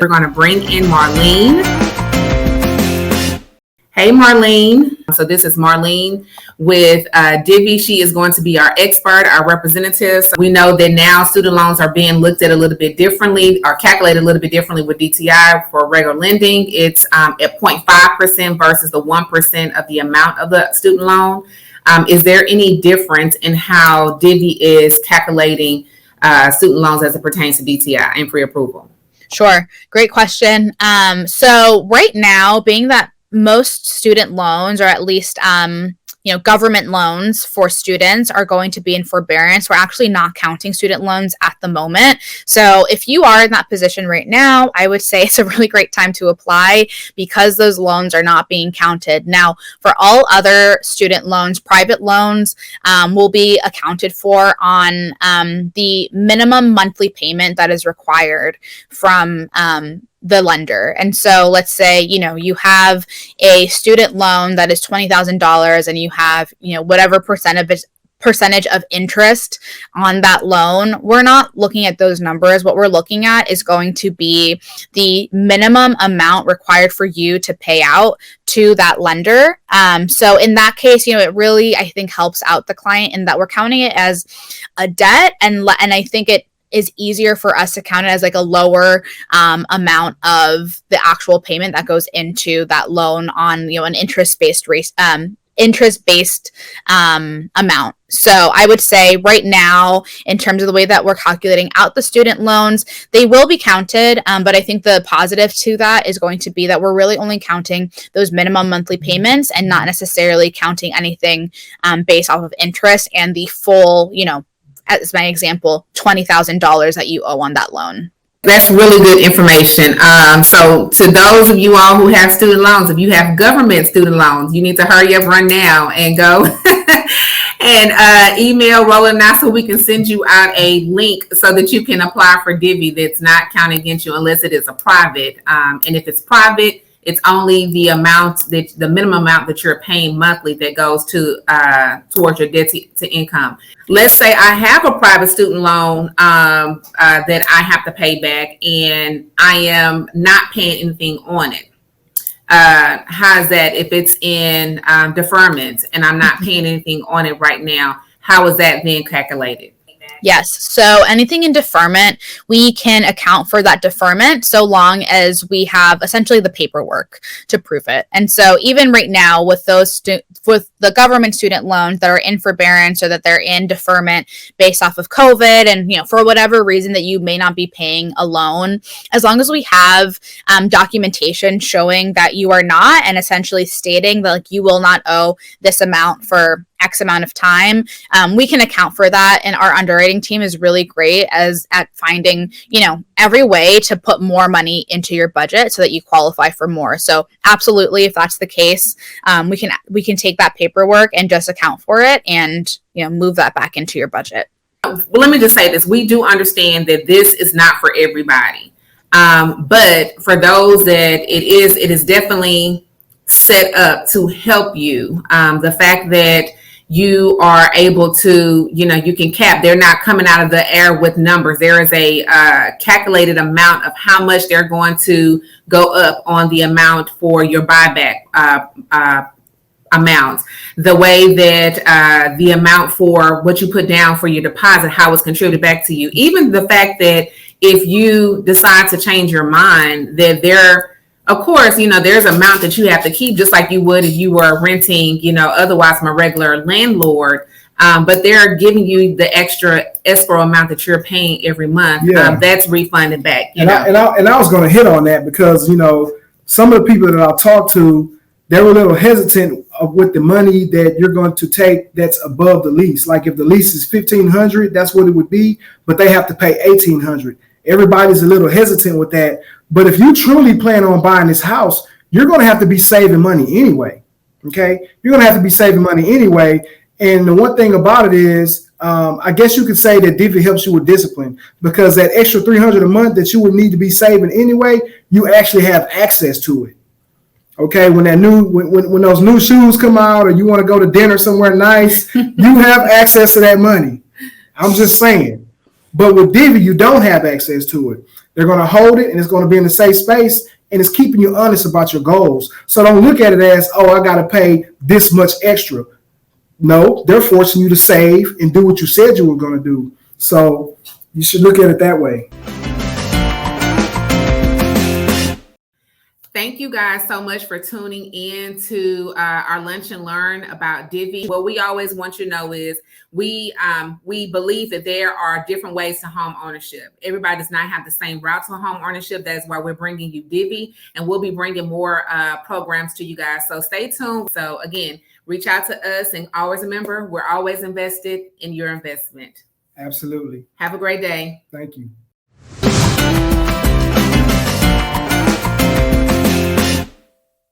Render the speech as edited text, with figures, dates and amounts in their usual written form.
We're going to bring in Marlene. Hey, Marlene. So this is Marlene with Divvy. She is going to be our expert, our representative. So we know that now student loans are being looked at a little bit differently, or calculated a little bit differently with DTI for regular lending. It's at 0.5% versus the 1% of the amount of the student loan. Is there any difference in how Divvy is calculating student loans as it pertains to DTI and pre-approval? Sure. Great question. So right now, being that most student loans, or at least government loans for students, are going to be in forbearance, we're actually not counting student loans at the moment. So if you are in that position right now, I would say it's a really great time to apply because those loans are not being counted. Now, for all other student loans, private loans will be accounted for on the minimum monthly payment that is required from the lender. And so let's say, you have a student loan that is $20,000 and you have, whatever percentage of interest on that loan. We're not looking at those numbers. What we're looking at is going to be the minimum amount required for you to pay out to that lender. So in that case, it really, I think, helps out the client in that we're counting it as a debt. And I think it is easier for us to count it as like a lower amount of the actual payment that goes into that loan on an interest-based amount. So I would say right now, in terms of the way that we're calculating out the student loans, they will be counted. But I think the positive to that is going to be that we're really only counting those minimum monthly payments and not necessarily counting anything based off of interest and the full, as my example, $20,000 that you owe on that loan. That's really good information. So to those of you all who have student loans, if you have government student loans, you need to hurry up, run now, and go and email Roland now so we can send you out a link so that you can apply for Divvy that's not counting against you unless it is a private. And if it's private, it's only the minimum amount that you're paying monthly that goes to towards your debt to income. Let's say I have a private student loan that I have to pay back, and I am not paying anything on it. How's that if it's in deferment and I'm not paying anything on it right now? How is that then calculated? Yes. So anything in deferment, we can account for that deferment so long as we have essentially the paperwork to prove it. And so even right now with those with the government student loans that are in forbearance or that they're in deferment based off of COVID and, for whatever reason that you may not be paying a loan, as long as we have documentation showing that you are not and essentially stating that you will not owe this amount for X amount of time, we can account for that. And our underwriting team is really great at finding, every way to put more money into your budget so that you qualify for more. So absolutely, if that's the case, we can take that paperwork and just account for it and, move that back into your budget. Well, let me just say this. We do understand that this is not for everybody. But for those that it is definitely set up to help you. The fact that you are able to, you can cap. They're not coming out of the air with numbers. There is a calculated amount of how much they're going to go up on the amount for your buyback amounts. The way that the amount for what you put down for your deposit, how it's contributed back to you. Even the fact that if you decide to change your mind, that of course, there's an amount that you have to keep, just like you would if you were renting, otherwise from a regular landlord. But they're giving you the extra escrow amount that you're paying every month. Yeah. That's refunded back. I was going to hit on that because, some of the people that I talked to, they were a little hesitant with the money that you're going to take that's above the lease. Like if the lease is $1,500, that's what it would be, but they have to pay $1,800. Everybody's a little hesitant with that. But if you truly plan on buying this house, you're going to have to be saving money anyway. Okay. You're going to have to be saving money anyway. And the one thing about it is, I guess you could say that Divvy helps you with discipline because that extra $300 a month that you would need to be saving anyway, you actually have access to it. Okay. When those new shoes come out or you want to go to dinner somewhere nice, you have access to that money. I'm just saying. But with Divvy, you don't have access to it. They're going to hold it, and it's going to be in a safe space, and it's keeping you honest about your goals. So don't look at it as, oh, I got to pay this much extra. No, they're forcing you to save and do what you said you were going to do. So you should look at it that way. Thank you guys so much for tuning in to our Lunch and Learn about Divvy. What we always want you to know is we believe that there are different ways to home ownership. Everybody does not have the same route to home ownership. That's why we're bringing you Divvy, and we'll be bringing more programs to you guys. So stay tuned. So again, reach out to us, and always remember, we're always invested in your investment. Absolutely. Have a great day. Thank you.